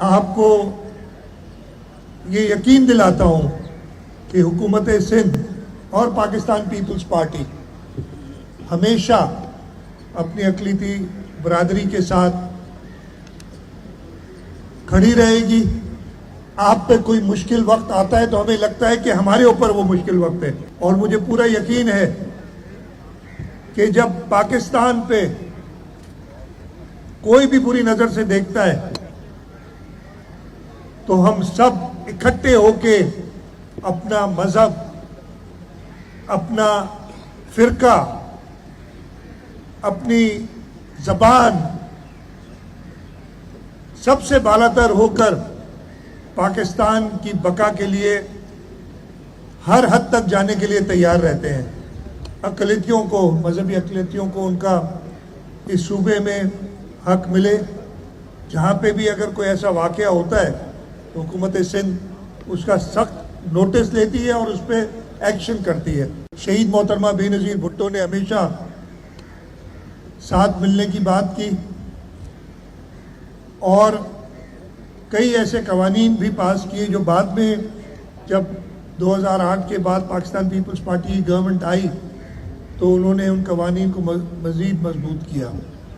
आपको ये यकीन दिलाता हूं कि हुकूमत सिंध और पाकिस्तान पीपल्स पार्टी हमेशा अपनी अक़लीती बरादरी के साथ खड़ी रहेगी। आप पे कोई मुश्किल वक्त आता है तो हमें लगता है कि हमारे ऊपर वो मुश्किल वक्त है, और मुझे पूरा यकीन है कि जब पाकिस्तान पे कोई भी बुरी नजर से देखता है तो हम सब इकट्ठे होके अपना मजहब, अपना फिरका, अपनी जबान सबसे बालातर होकर पाकिस्तान की बका के लिए हर हद तक जाने के लिए तैयार रहते हैं। अक़लियतियों को, मजहबी अक़लियतियों को उनका इस सूबे में हक मिले। जहाँ पे भी अगर कोई ऐसा वाक़या होता है तो हुकूमत सिंध उसका सख्त नोटिस लेती है और उस पर एक्शन करती है। शहीद मोहतरमा बेनज़ीर भुट्टो ने हमेशा साथ मिलने की बात की और कई ऐसे कवानीन भी पास किए जो बाद में जब 2008 के बाद पाकिस्तान पीपल्स पार्टी की गवर्नमेंट आई तो उन्होंने उन कवानीन को मज़ीद मजबूत किया।